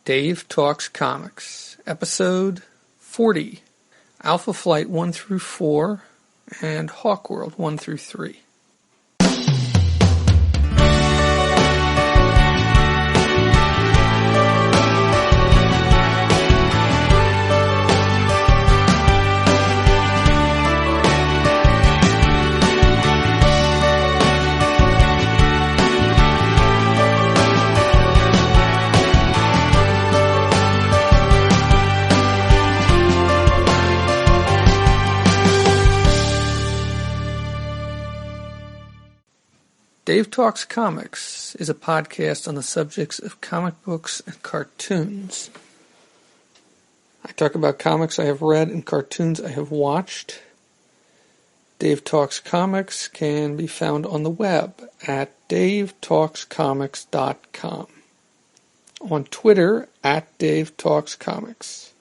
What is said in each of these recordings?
Dave Talks Comics, Episode 40, Alpha Flight 1 through 4, and Hawkworld 1 through 3. Dave Talks Comics is a podcast on the subjects of comic books and cartoons. I talk about comics I have read and cartoons I have watched. Dave Talks Comics can be found on the web at davetalkscomics.com. On Twitter at Dave Talks Comics.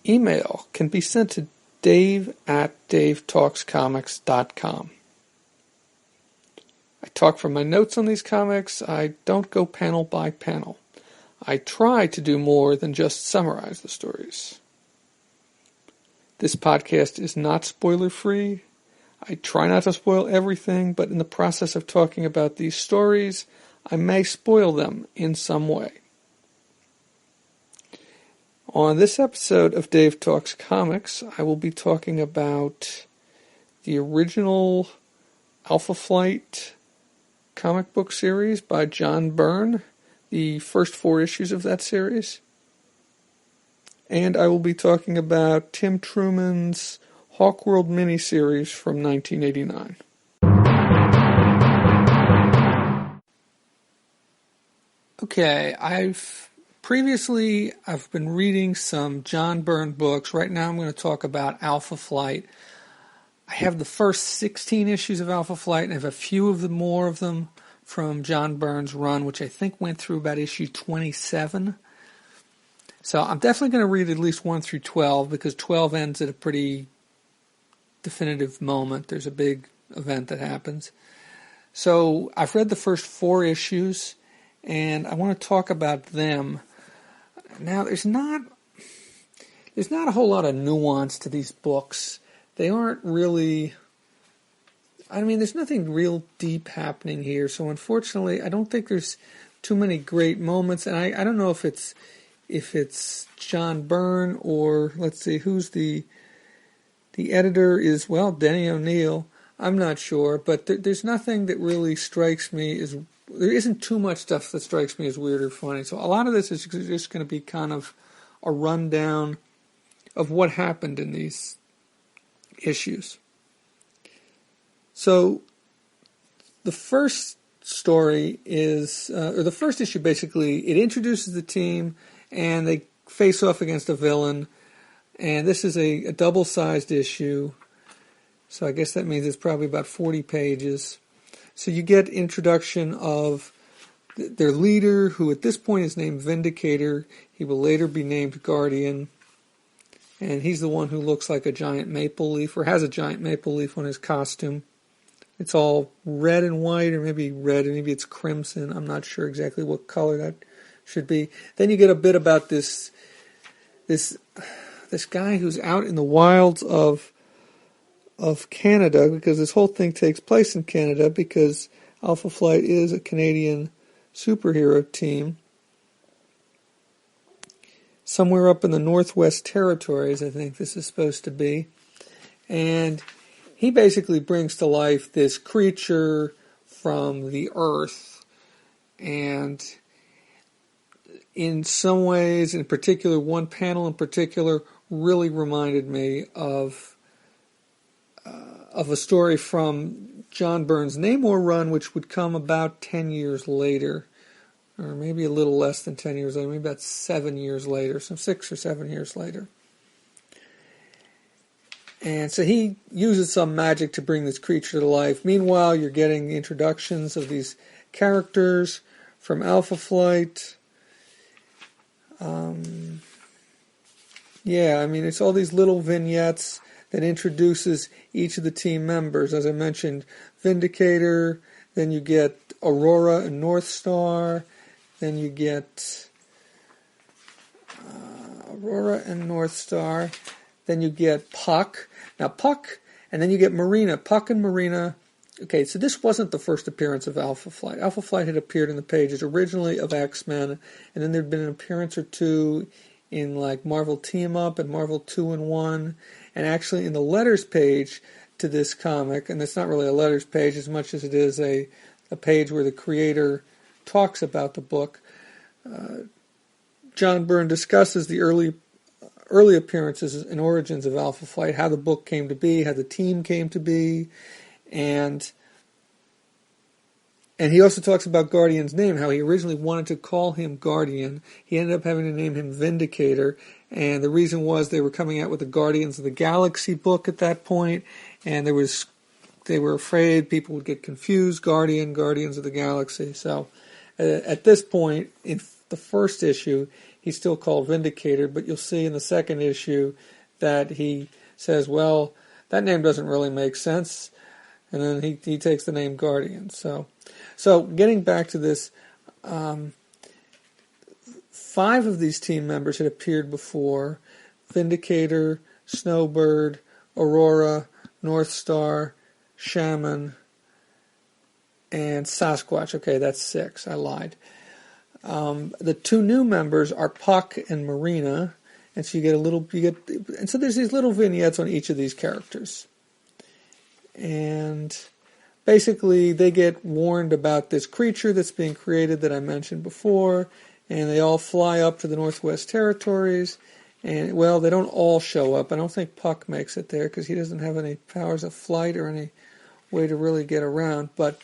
Email can be sent to dave@davetalkscomics.com. I talk from my notes on these comics. I don't go panel by panel. I try to do more than just summarize the stories. This podcast is not spoiler-free. I try not to spoil everything, but in the process of talking about these stories, I may spoil them in some way. On this episode of Dave Talks Comics, I will be talking about the original Alpha Flight comic book series by John Byrne, the first 4 issues of that series. And I will be talking about Tim Truman's Hawkworld miniseries from 1989. Okay, I've been reading some John Byrne books. Right now I'm going to talk about Alpha Flight. I have the first 16 issues of Alpha Flight, and I have a few of them from John Byrne's run, which I think went through about issue 27. So I'm definitely going to read at least 1 through 12, because 12 ends at a pretty definitive moment. There's a big event that happens. So I've read the first 4 issues, and I want to talk about them. Now, there's not a whole lot of nuance to these books. They aren't really, there's nothing real deep happening here. So unfortunately, I don't think there's too many great moments. And I don't know if it's John Byrne or, let's see, who's the editor is, Denny O'Neil. I'm not sure, but there's nothing that really strikes me as, there isn't too much stuff that strikes me as weird or funny. So a lot of this is just going to be kind of a rundown of what happened in these issues. So the first story is, or the first issue basically, it introduces the team and they face off against a villain, and this is a double-sized issue, so I guess that means it's probably about 40 pages. So you get introduction of their leader, who at this point is named Vindicator. He will later be named Guardian. And he's the one who looks like a giant maple leaf, or has a giant maple leaf on his costume. It's all red and white, or maybe red, and maybe it's crimson. I'm not sure exactly what color that should be. Then you get a bit about this guy who's out in the wilds of Canada, because this whole thing takes place in Canada, because Alpha Flight is a Canadian superhero team. Somewhere up in the Northwest Territories, I think this is supposed to be. And he basically brings to life this creature from the earth. And in some ways, in particular, one panel in particular really reminded me of a story from John Byrne's Namor run, which would come about 10 years later. Or maybe a little less than 10 years later, maybe about 7 years later, some 6 or 7 years later. And so he uses some magic to bring this creature to life. Meanwhile, you're getting introductions of these characters from Alpha Flight. It's all these little vignettes that introduces each of the team members. As I mentioned, Vindicator, then you get Aurora and North Star, then you get Aurora and North Star. Then you get Puck. Now Puck, and then you get Marina. Puck and Marina. Okay, so this wasn't the first appearance of Alpha Flight. Alpha Flight had appeared in the pages originally of X-Men, and then there'd been an appearance or two in like Marvel Team Up and Marvel 2-in-1, and actually in the letters page to this comic, and it's not really a letters page as much as it is a page where the creator talks about the book. John Byrne discusses the early appearances and origins of Alpha Flight, how the book came to be, how the team came to be, and he also talks about Guardian's name, how he originally wanted to call him Guardian. He ended up having to name him Vindicator, and the reason was they were coming out with the Guardians of the Galaxy book at that point, and they were afraid people would get confused, Guardians of the Galaxy. So at this point, in the first issue, he's still called Vindicator, but you'll see in the second issue that he says, well, that name doesn't really make sense, and then he takes the name Guardian. So getting back to this, 5 of these team members had appeared before: Vindicator, Snowbird, Aurora, North Star, Shaman, and Sasquatch. Okay, that's 6. I lied. The 2 new members are Puck and Marina, and so and so there's these little vignettes on each of these characters. And basically they get warned about this creature that's being created that I mentioned before, and they all fly up to the Northwest Territories, and, well, they don't all show up. I don't think Puck makes it there because he doesn't have any powers of flight or any way to really get around, but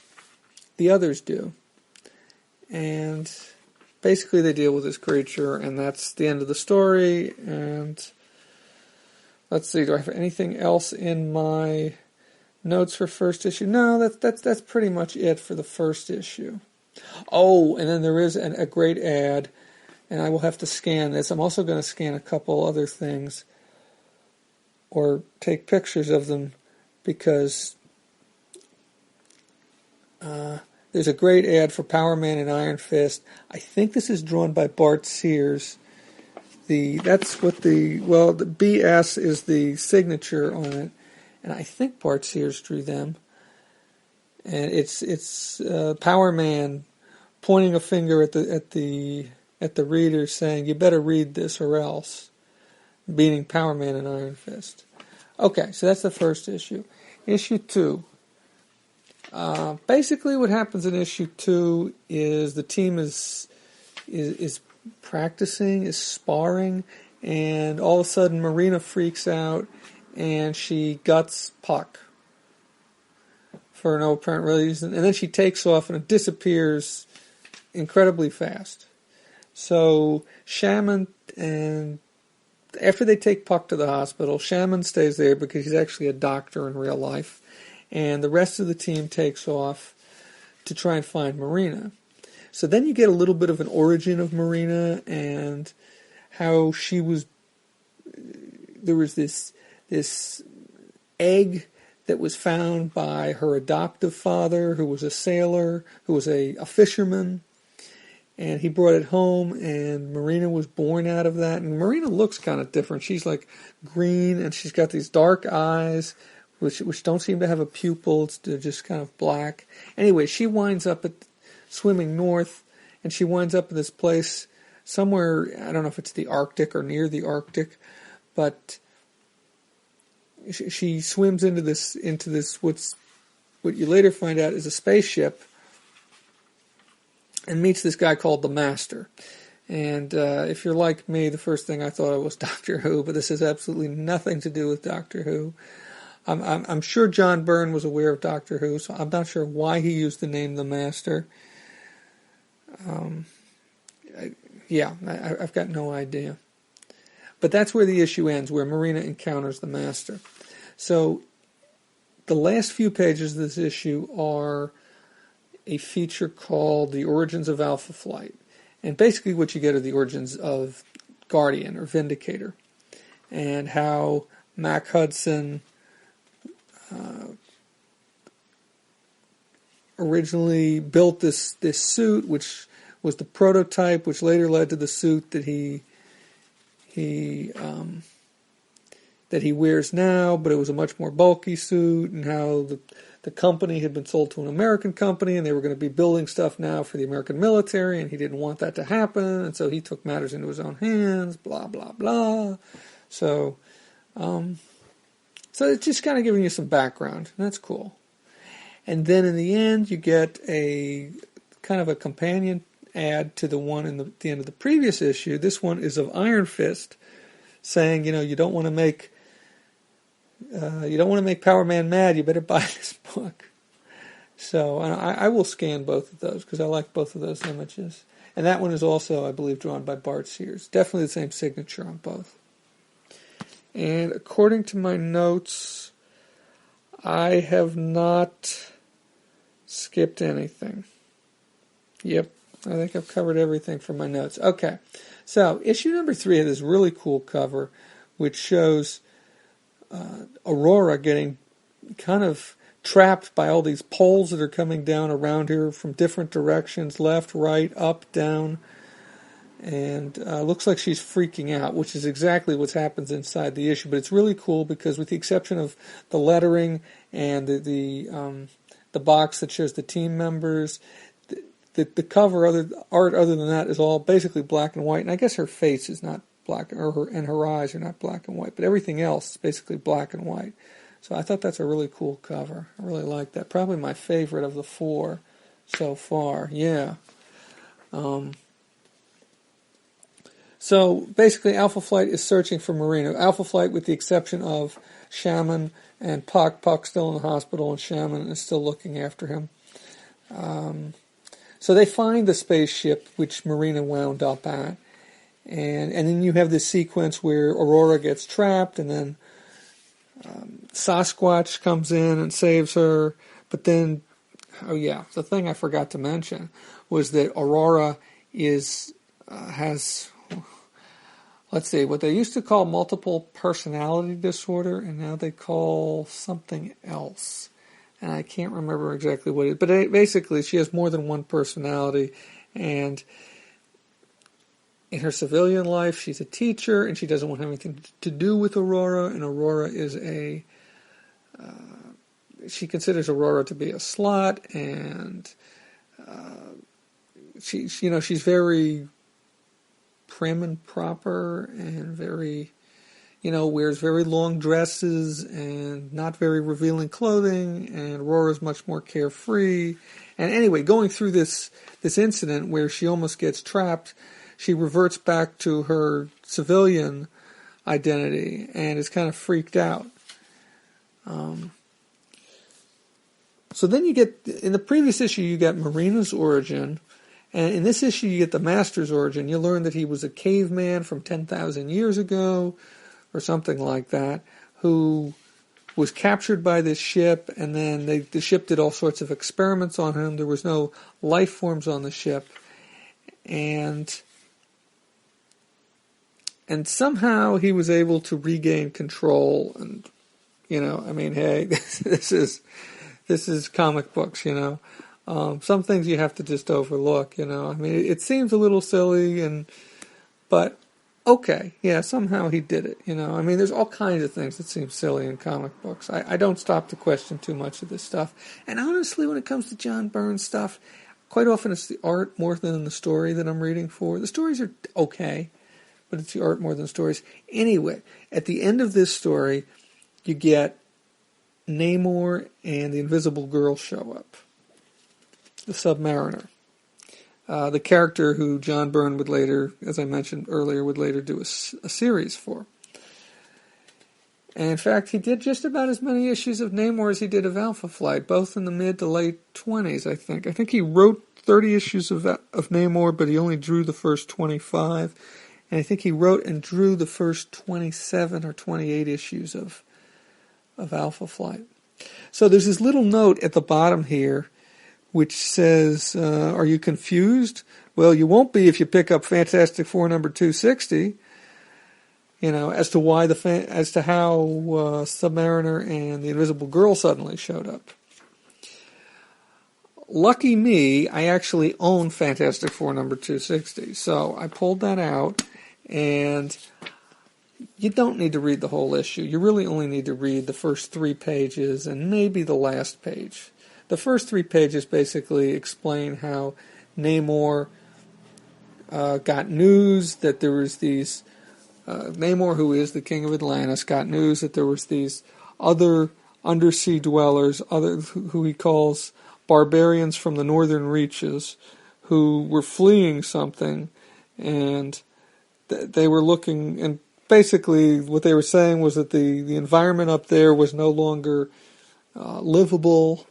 the others do. And basically they deal with this creature, and that's the end of the story. And let's see, do I have anything else in my notes for first issue? No, that's pretty much it for the first issue. Oh, and then there is a great ad, and I will have to scan this. I'm also going to scan a couple other things or take pictures of them because there's a great ad for Power Man and Iron Fist. I think this is drawn by Bart Sears. The BS is the signature on it, and I think Bart Sears drew them. And it's Power Man pointing a finger at the reader, saying, "You better read this or else," meaning Power Man and Iron Fist. Okay, so that's the first issue. Issue 2. Basically, what happens in issue 2 is the team is practicing, is sparring, and all of a sudden Marina freaks out and she guts Puck for no apparent reason, and then she takes off and it disappears incredibly fast. So Shaman, and after they take Puck to the hospital, Shaman stays there because he's actually a doctor in real life, and the rest of the team takes off to try and find Marina. So then you get a little bit of an origin of Marina and how she was. There was this egg that was found by her adoptive father, who was a sailor, who was a fisherman, and he brought it home, and Marina was born out of that. And Marina looks kind of different. She's like green, and she's got these dark eyes, which don't seem to have a pupil. They're just kind of black. Anyway, she winds up swimming north, and she winds up in this place somewhere, I don't know if it's the Arctic or near the Arctic, but she swims into this what you later find out is a spaceship, and meets this guy called the Master. And if you're like me, the first thing I thought it was Doctor Who, but this has absolutely nothing to do with Doctor Who. I'm sure John Byrne was aware of Doctor Who, so I'm not sure why he used the name the Master. I've got no idea. But that's where the issue ends, where Marina encounters the Master. So the last few pages of this issue are a feature called The Origins of Alpha Flight. And basically what you get are the origins of Guardian or Vindicator, and how Mac Hudson originally built this suit, which was the prototype, which later led to the suit that he he that he wears now, but it was a much more bulky suit, and how the company had been sold to an American company, and they were going to be building stuff now for the American military, and he didn't want that to happen, and so he took matters into his own hands, blah, blah, blah. So it's just kind of giving you some background, and that's cool. And then in the end, you get a kind of a companion ad to the one in the end of the previous issue. This one is of Iron Fist, saying, you don't want to make Power Man mad. You better buy this book. So I will scan both of those because I like both of those images. And that one is also, I believe, drawn by Bart Sears. Definitely the same signature on both. And according to my notes, I have not skipped anything. Yep, I think I've covered everything from my notes. Okay, so issue number 3 had this really cool cover, which shows Aurora getting kind of trapped by all these poles that are coming down around her from different directions, left, right, up, down, and looks like she's freaking out, which is exactly what happens inside the issue. But it's really cool because, with the exception of the lettering and the box that shows the team members, the cover art other than that is all basically black and white. And I guess her face is not black, and her eyes are not black and white, but everything else is basically black and white. So I thought that's a really cool cover. I really like that. Probably my favorite of the 4 so far. Yeah. So basically, Alpha Flight is searching for Marina. Alpha Flight, with the exception of Shaman and Puck. Puck's still in the hospital, and Shaman is still looking after him. So they find the spaceship, which Marina wound up at. And then you have this sequence where Aurora gets trapped, and then Sasquatch comes in and saves her. But then, the thing I forgot to mention was that Aurora has, let's see, what they used to call multiple personality disorder, and now they call something else. And I can't remember exactly what it is. But basically, she has more than one personality, and in her civilian life, she's a teacher, and she doesn't want to have anything to do with Aurora, and Aurora is she considers Aurora to be a slut, and she's very prim and proper, and very, wears very long dresses, and not very revealing clothing, and Aurora's much more carefree. And anyway, going through this incident where she almost gets trapped, she reverts back to her civilian identity and is kind of freaked out. So then you get, in the previous issue, you got Marina's origin, and in this issue you get the Master's origin. You learn that he was a caveman from 10,000 years ago, or something like that, who was captured by this ship, and then the ship did all sorts of experiments on him. There was no life forms on the ship, and somehow he was able to regain control. And hey, this is comic books. Some things you have to just overlook. It seems a little silly, but okay, yeah, somehow he did it. There's all kinds of things that seem silly in comic books. I don't stop to question too much of this stuff. And honestly, when it comes to John Byrne stuff, quite often it's the art more than the story that I'm reading for. The stories are okay, but it's the art more than the stories. Anyway, at the end of this story, you get Namor and the Invisible Girl show up. The Submariner. The character who John Byrne would later, as I mentioned earlier, would later do a series for. And in fact, he did just about as many issues of Namor as he did of Alpha Flight, both in the mid to late 20s, I think. I think he wrote 30 issues of Namor, but he only drew the first 25. And I think he wrote and drew the first 27 or 28 issues of Alpha Flight. So there's this little note at the bottom here which says, are you confused? Well, you won't be if you pick up Fantastic Four number 260, as to how Submariner and the Invisible Girl suddenly showed up. Lucky me, I actually own Fantastic Four number 260, so I pulled that out, and you don't need to read the whole issue. You really only need to read the first 3 pages and maybe the last page. The first 3 pages basically explain how Namor got news that there was these... Namor, who is the king of Atlantis, got news that there was these other undersea dwellers, who he calls barbarians from the northern reaches, who were fleeing something, and they were looking, and basically what they were saying was that the environment up there was no longer livable,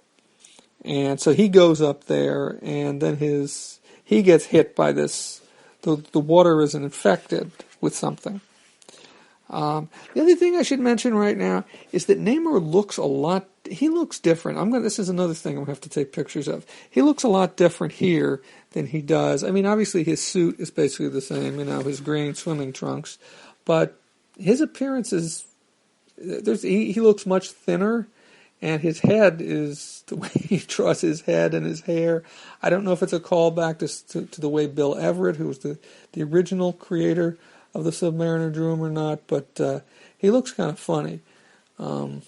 and so he goes up there, and then he gets hit by this. The water is infected with something. The other thing I should mention right now is that Namor looks he looks different. This is another thing I'm going to have to take pictures of. He looks a lot different here than he does. I mean, obviously his suit is basically the same, his green swimming trunks, but his appearance is, he looks much thinner, and his head is, the way he draws his head and his hair, I don't know if it's a callback to the way Bill Everett, who was the original creator of the Submariner, drew him or not, but he looks kind of funny. And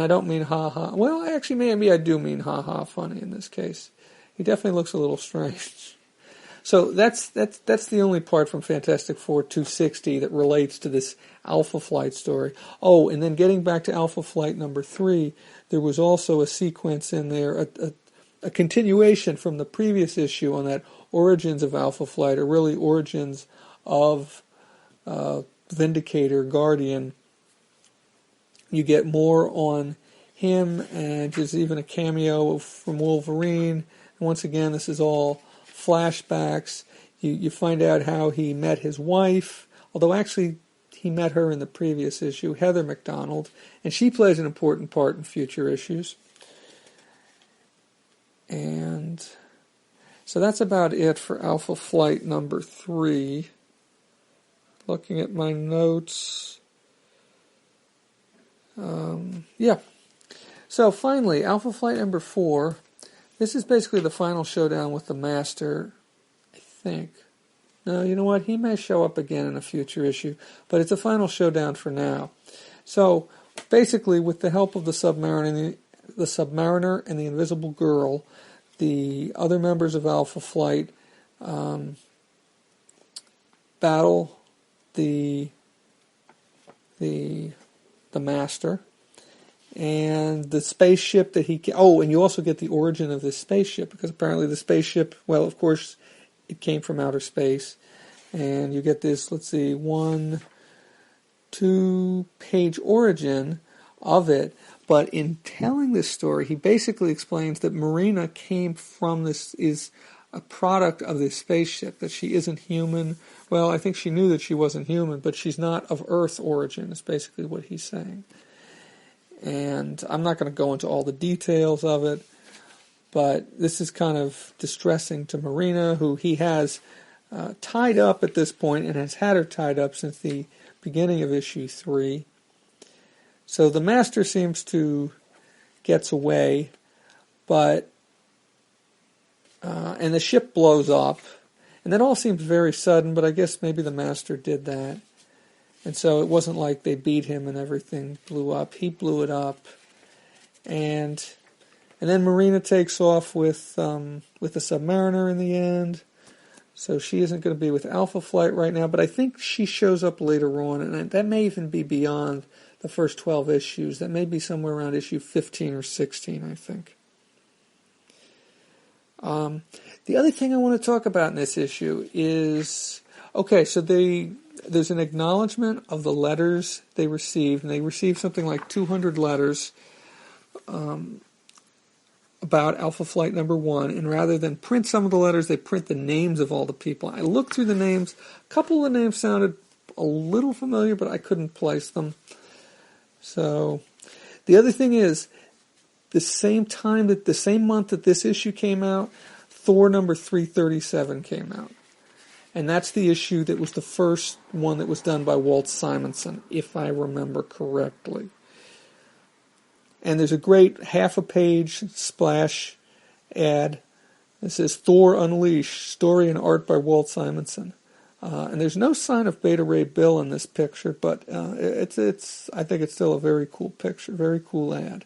I don't mean ha-ha. Well, actually, maybe I do mean ha-ha funny in this case. He definitely looks a little strange. So that's the only part from Fantastic Four 260 that relates to this Alpha Flight story. Oh, and then getting back to Alpha Flight number 3, there was also a sequence in there, a continuation from the previous issue on that origins of Alpha Flight, or really origins of Vindicator, Guardian. You get more on him, and there's even a cameo from Wolverine. And once again, this is all flashbacks. You find out how he met his wife, although actually he met her in the previous issue, Heather McDonald, and she plays an important part in future issues. And so that's about it for Alpha Flight number 3. Looking at my notes. Yeah. So finally, Alpha Flight number 4. This is basically the final showdown with the Master, I think. No, you know what? He may show up again in a future issue, but it's a final showdown for now. So basically, with the help of the Submariner and the Invisible Girl, the other members of Alpha Flight battle the Master, and the spaceship that he... Oh, and you also get the origin of this spaceship, because apparently the spaceship, well, of course, it came from outer space, and you get this, let's see, 1-2-page origin of it. But in telling this story, he basically explains that Marina came from this, is a product of this spaceship, that she isn't human. Well, I think she knew that she wasn't human, but she's not of Earth origin, is basically what he's saying. And I'm not going to go into all the details of it, but this is kind of distressing to Marina, who he has tied up at this point, and has had her tied up since the beginning of issue 3. So the Master seems to gets away, but and the ship blows up, and that all seems very sudden, but I guess maybe the Master did that. And so it wasn't like they beat him and everything blew up. He blew it up. And then Marina takes off with the Submariner in the end. So she isn't going to be with Alpha Flight right now, but I think she shows up later on, and that may even be beyond the first 12 issues. That may be somewhere around issue 15 or 16, I think. The other thing I want to talk about in this issue is, okay, so there's an acknowledgement of the letters they received, and they received something like 200 letters about Alpha Flight number 1, and rather than print some of the letters, they print the names of all the people. I looked through the names. A couple of the names sounded a little familiar, but I couldn't place them. So the other thing is, the same month that this issue came out, Thor number 337 came out. And that's the issue that was the first one that was done by Walt Simonson, if I remember correctly. And there's a great half-a-page splash ad that says, Thor Unleashed, story and art by Walt Simonson. And there's no sign of Beta Ray Bill in this picture, but I think it's still a very cool picture, very cool ad.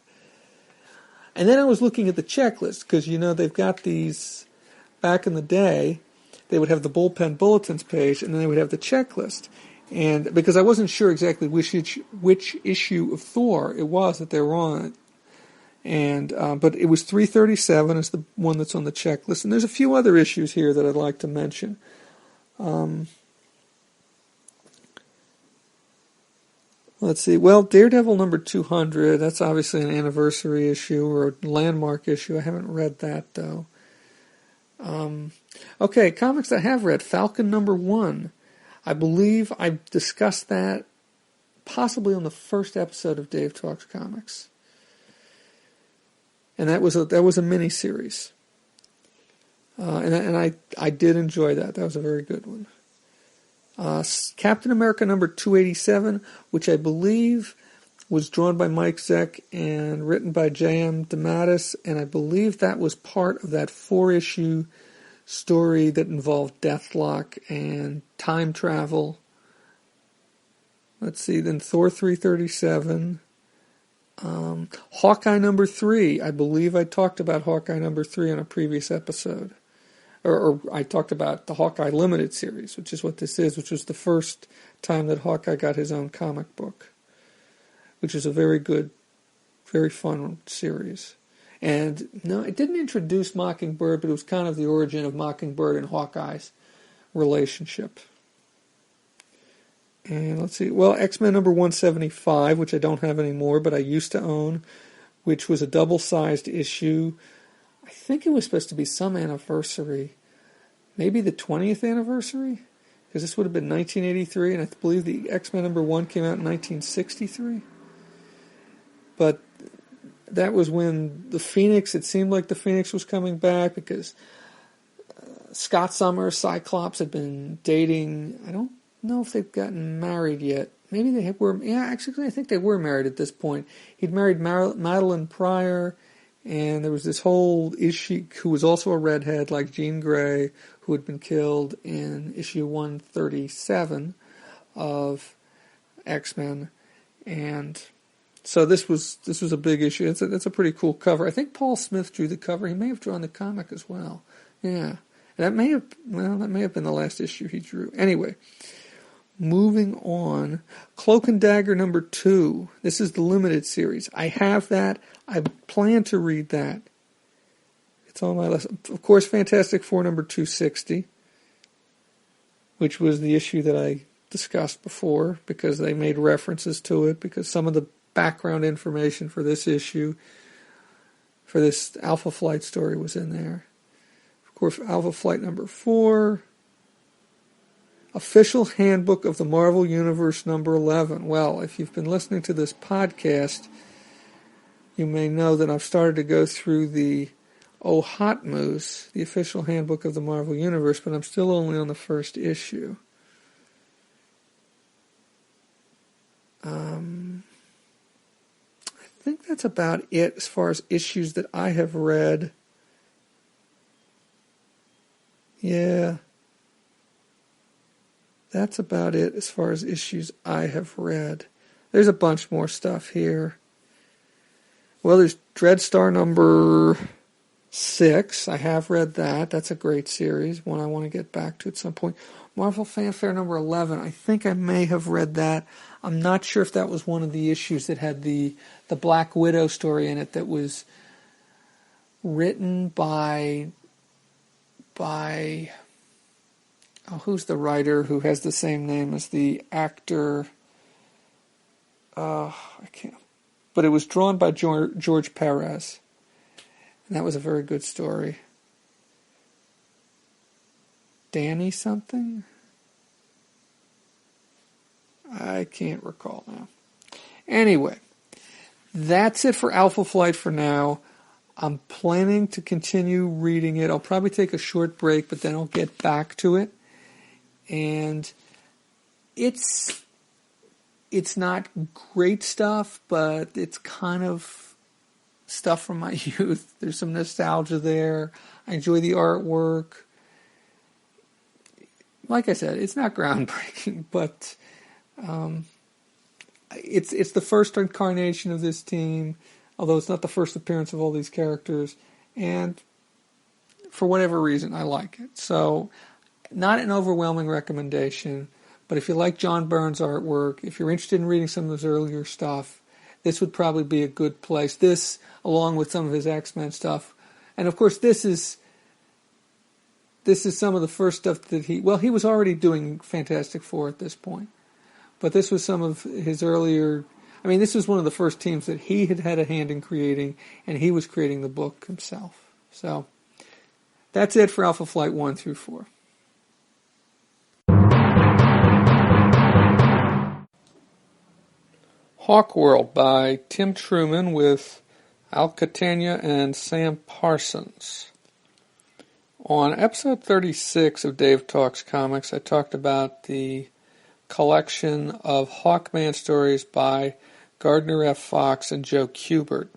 And then I was looking at the checklist, because, they've got these, back in the day, they would have the bullpen bulletins page, and then they would have the checklist. And because I wasn't sure exactly which issue of Thor it was that they were on, and but it was 337 is the one that's on the checklist, and there's a few other issues here that I'd like to mention. Let's see. Well, Daredevil number 200, that's obviously an anniversary issue or a landmark issue. I haven't read that, though. Okay, comics I have read. Falcon number 1. I believe I discussed that possibly on the first episode of Dave Talks Comics. And that was a mini-series. And I did enjoy that. That was a very good one. Captain America number 287, which I believe was drawn by Mike Zeck and written by J.M. DeMatteis, and I believe that was part of that 4-issue story that involved Deathlock and time travel. Let's see, then Thor 337. Hawkeye number 3. I believe I talked about Hawkeye number 3 on a previous episode. Or I talked about the Hawkeye Limited series, which is what this is, which was the first time that Hawkeye got his own comic book, which is a very good, very fun series. And no, it didn't introduce Mockingbird, but it was kind of the origin of Mockingbird and Hawkeye's relationship. And let's see, well, X-Men number 175, which I don't have anymore, but I used to own, which was a double-sized issue. I think it was supposed to be some anniversary, maybe the 20th anniversary, because this would have been 1983, and I believe the X-Men number 1 came out in 1963. But that was when the Phoenix, it seemed like the Phoenix was coming back, because Scott Summers, Cyclops, had been dating, I don't know if they've gotten married yet. Maybe they were, actually I think they were married at this point. He'd married Madeline Pryor, and there was this whole issue, who was also a redhead like Jean Grey, who had been killed in issue 137 of X-Men. And so this was a big issue. It's a pretty cool cover. I think Paul Smith drew the cover. He may have drawn the comic as well. Yeah. That may have been the last issue he drew. Anyway, moving on. Cloak and Dagger number 2. This is the limited series. I have that. I plan to read that. It's on my list. Of course, Fantastic Four number 260, which was the issue that I discussed before, because they made references to it, because some of the background information for this issue, for this Alpha Flight story, was in there. Of course, Alpha Flight number 4. Official Handbook of the Marvel Universe number 11. Well, if you've been listening to this podcast, you may know that I've started to go through the Oh Hot Moose, the Official Handbook of the Marvel Universe, but I'm still only on the first issue. I think that's about it as far as issues that I have read. Yeah. That's about it as far as issues I have read. There's a bunch more stuff here. Well, there's Dreadstar number 6. I have read that. That's a great series, one I want to get back to at some point. Marvel Fanfare number 11. I think I may have read that. I'm not sure if that was one of the issues that had the Black Widow story in it, that was written by who's the writer who has the same name as the actor? I can't. But it was drawn by George Perez. And that was a very good story. Danny something? I can't recall now. Anyway, that's it for Alpha Flight for now. I'm planning to continue reading it. I'll probably take a short break, but then I'll get back to it. And it's not great stuff, but it's kind of stuff from my youth. There's some nostalgia there. I enjoy the artwork. like I said, it's not groundbreaking, but it's the first incarnation of this team, although it's not the first appearance of all these characters, and for whatever reason, I like it. So, not an overwhelming recommendation, but if you like John Byrne's artwork, if you're interested in reading some of his earlier stuff, this would probably be a good place. This, along with some of his X-Men stuff, and of course, this is some of the first stuff that he was already doing Fantastic Four at this point. But this was some of his earlier, this was one of the first teams that he had a hand in creating, and he was creating the book himself. So, that's it for Alpha Flight 1 through 4. Hawkworld by Tim Truman with Al Catania and Sam Parsons. On episode 36 of Dave Talks Comics, I talked about the collection of Hawkman stories by Gardner F. Fox and Joe Kubert.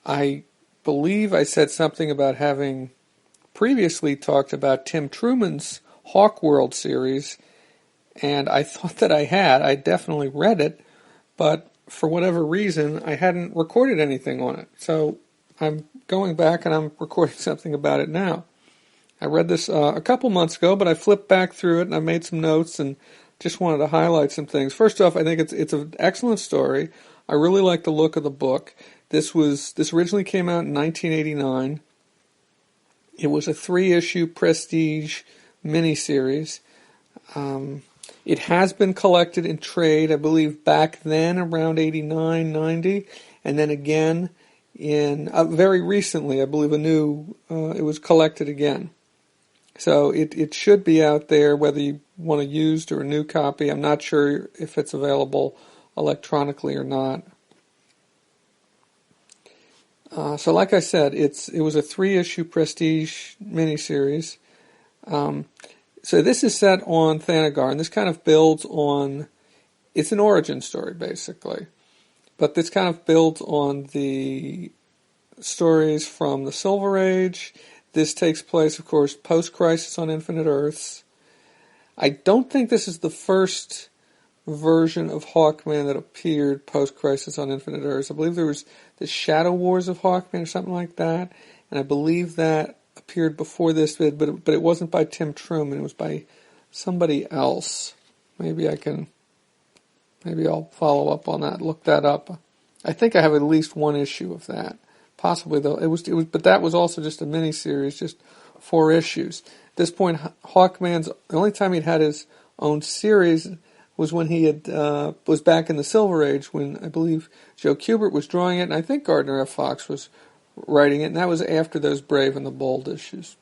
I believe I said something about having previously talked about Tim Truman's Hawkworld series, and I thought that I had. I definitely read it, but for whatever reason, I hadn't recorded anything on it. So I'm going back and I'm recording something about it now. I read this a couple months ago, but I flipped back through it and I made some notes and just wanted to highlight some things. First off, I think it's an excellent story. I really like the look of the book. This originally came out in 1989. It was a 3-issue prestige miniseries. It has been collected in trade, I believe, back then around 89, 90, and then again in very recently, I believe it was collected again. So it should be out there, whether you want a used or a new copy. I'm not sure if it's available electronically or not. So like I said, it was a 3-issue prestige miniseries. So this is set on Thanagar, and this kind of builds on, it's an origin story basically, but this kind of builds on the stories from the Silver Age. This takes place, of course, post-Crisis on Infinite Earths. I don't think this is the first version of Hawkman that appeared post-Crisis on Infinite Earths. I believe there was the Shadow Wars of Hawkman or something like that, and I believe that appeared before this, but it wasn't by Tim Truman. It was by somebody else. Maybe I'll follow up on that, look that up. I think I have at least one issue of that. Possibly, though, but that was also just a mini-series, just 4 issues. At this point, the only time he'd had his own series was when he was back in the Silver Age, when I believe Joe Kubert was drawing it, and I think Gardner F. Fox was writing it, and that was after those Brave and the Bold issues.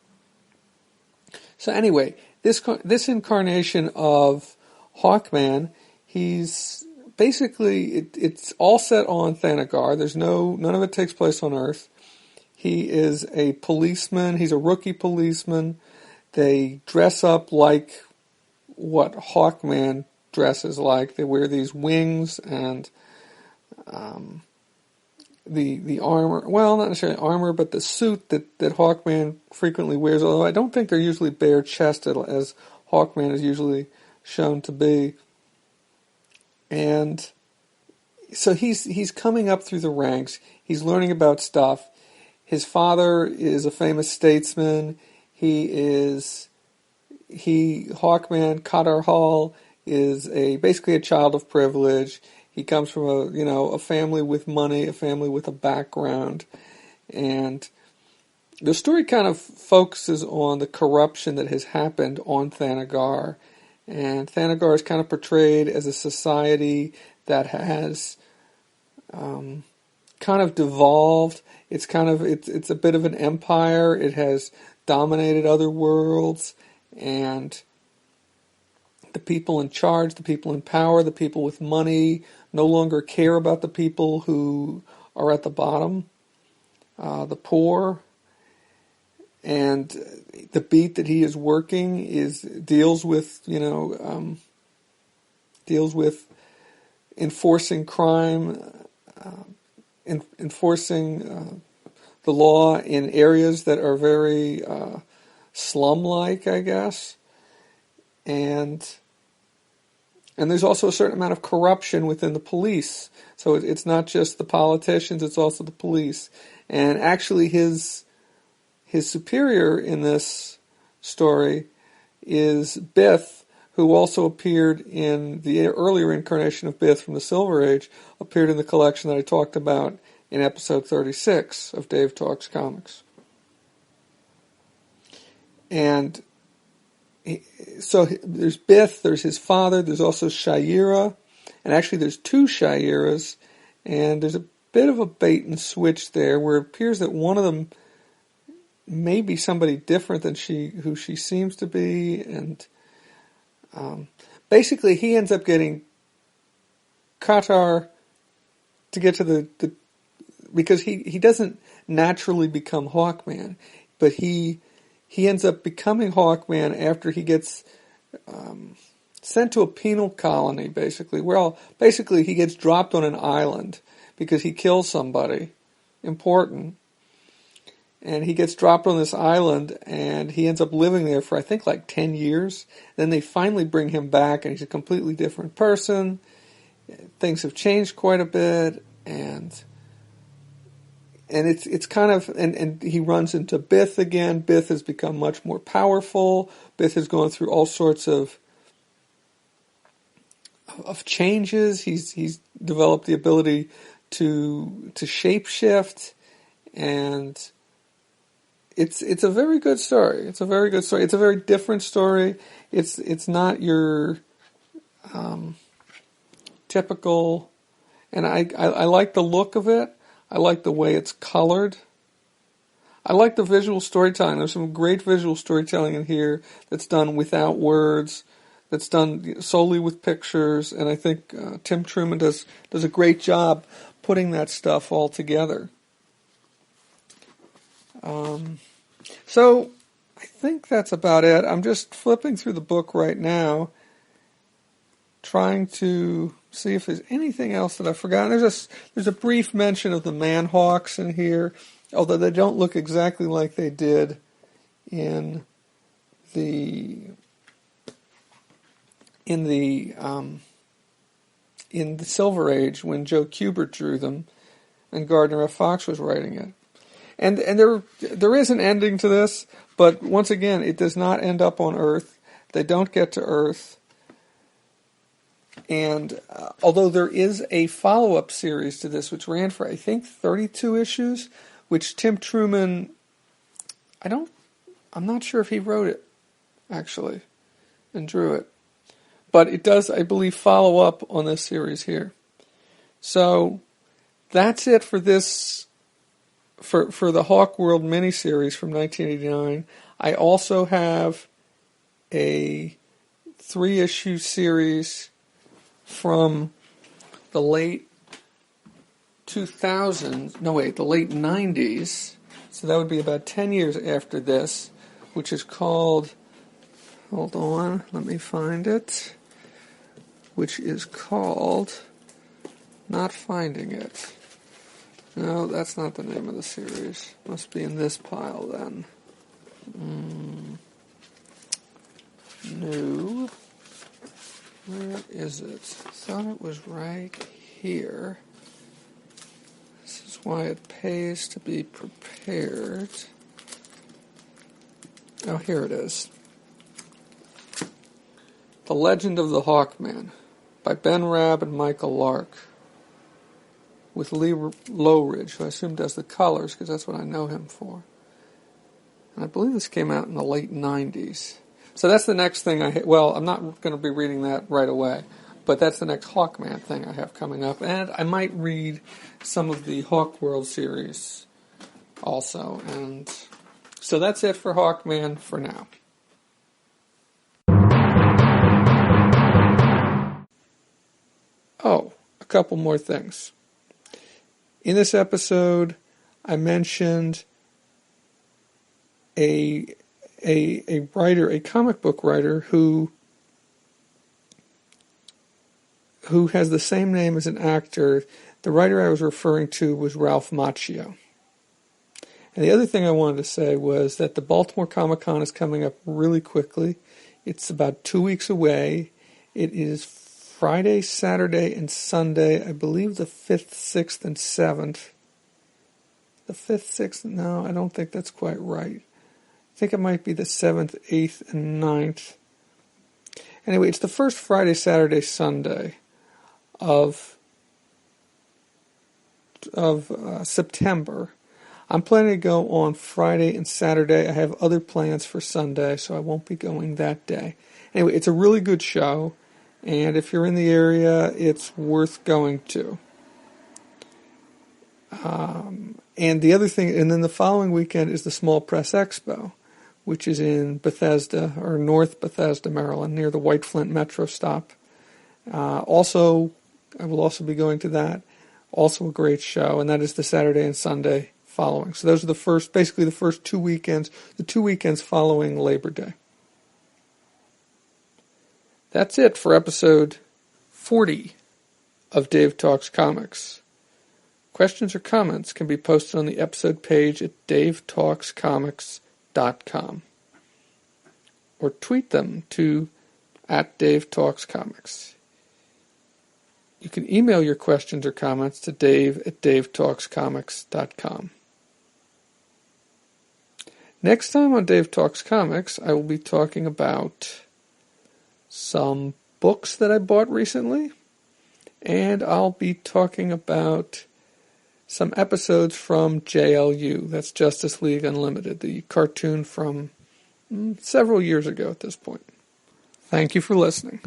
So anyway, this incarnation of Hawkman, he's basically, it's all set on Thanagar. None of it takes place on Earth. He is a policeman. He's a rookie policeman. They dress up like what Hawkman dresses like. They wear these wings and the armor. Well, not necessarily armor, but the suit that Hawkman frequently wears. Although I don't think they're usually bare-chested as Hawkman is usually shown to be. And so he's coming up through the ranks. He's learning about stuff. His father is a famous statesman. Hawkman, Qadar Hall, is basically a child of privilege. He comes from a family with money, a family with a background. And the story kind of focuses on the corruption that has happened on Thanagar. And Thanagar is kind of portrayed as a society that has kind of devolved. It's a bit of an empire. It has dominated other worlds, and the people in charge, the people in power, the people with money no longer care about the people who are at the bottom, the poor. And the beat that he is working deals with enforcing crime, enforcing the law in areas that are very slum-like, I guess. and there's also a certain amount of corruption within the police. So it's not just the politicians, it's also the police. And actually his superior in this story is Bith, who also appeared in the earlier incarnation of Bith from the Silver Age, appeared in the collection that I talked about in episode 36 of Dave Talks Comics. And so there's Bith, there's his father, there's also Shaira, and actually there's two Shairas, and there's a bit of a bait and switch there where it appears that one of them may be somebody different than who she seems to be, and basically he ends up getting Qatar to get to the because he doesn't naturally become Hawkman, but he ends up becoming Hawkman after he gets sent to a penal colony, basically. Well, basically he gets dropped on an island because he kills somebody important. And he gets dropped on this island, and he ends up living there for, I think, like 10 years. Then they finally bring him back, and he's a completely different person. Things have changed quite a bit, and it's kind of, and he runs into Bith again. Bith has become much more powerful. Bith has gone through all sorts of changes. He's developed the ability to shapeshift, and it's a very good story. It's a very good story. It's a very different story. It's not your typical, and I like the look of it. I like the way it's colored. I like the visual storytelling. There's some great visual storytelling in here that's done without words, that's done solely with pictures, and I think Tim Truman does a great job putting that stuff all together. So I think that's about it. I'm just flipping through the book right now, trying to see if there's anything else that I've forgotten. There's a brief mention of the Man-Hawks in here, although they don't look exactly like they did in the Silver Age when Joe Kubert drew them and Gardner F. Fox was writing it. And there is an ending to this, but once again, it does not end up on Earth. They don't get to Earth. And although there is a follow-up series to this, which ran for, I think, 32 issues, which Tim Truman, I'm not sure if he wrote it, actually, and drew it. But it does, I believe, follow up on this series here. So that's it for this, for the Hawkworld miniseries from 1989. I also have a 3-issue series from the late 90s. So that would be about 10 years after this, which is called, hold on, let me find it, which is called, not finding it. No, that's not the name of the series. Must be in this pile then. No. Where is it? I thought it was right here. This is why it pays to be prepared. Oh, here it is. The Legend of the Hawkman by Ben Rabb and Michael Lark, with Lee Lowridge, who I assume does the colors, because that's what I know him for. And I believe this came out in the late 90s. So that's the next thing I'm not going to be reading that right away, but that's the next Hawkman thing I have coming up. And I might read some of the Hawkworld series also. And so that's it for Hawkman for now. Oh, a couple more things. In this episode, I mentioned a writer, a comic book writer who has the same name as an actor. The writer I was referring to was Ralph Macchio. And the other thing I wanted to say was that the Baltimore Comic Con is coming up really quickly It's about 2 weeks away. It is Friday, Saturday, and Sunday. I believe the 5th, 6th, and 7th. The 5th, 6th, no, I don't think that's quite right. I think it might be the 7th, 8th, and 9th. Anyway, it's the first Friday, Saturday, Sunday of September. I'm planning to go on Friday and Saturday. I have other plans for Sunday, so I won't be going that day. Anyway, it's a really good show, and if you're in the area, it's worth going to. And the other thing, and then the following weekend is the Small Press Expo, which is in Bethesda, or North Bethesda, Maryland, near the White Flint Metro stop. I will also be going to that. Also a great show, and that is the Saturday and Sunday following. So those are basically the first 2 weekends, the 2 weekends following Labor Day. That's it for episode 40 of Dave Talks Comics. Questions or comments can be posted on the episode page at davetalkscomics.com or tweet them to @DaveTalksComics. You can email your questions or comments to dave@davetalkscomics.com. Next time on Dave Talks Comics, I will be talking about some books that I bought recently, and I'll be talking about some episodes from JLU, that's Justice League Unlimited, the cartoon from several years ago at this point. Thank you for listening.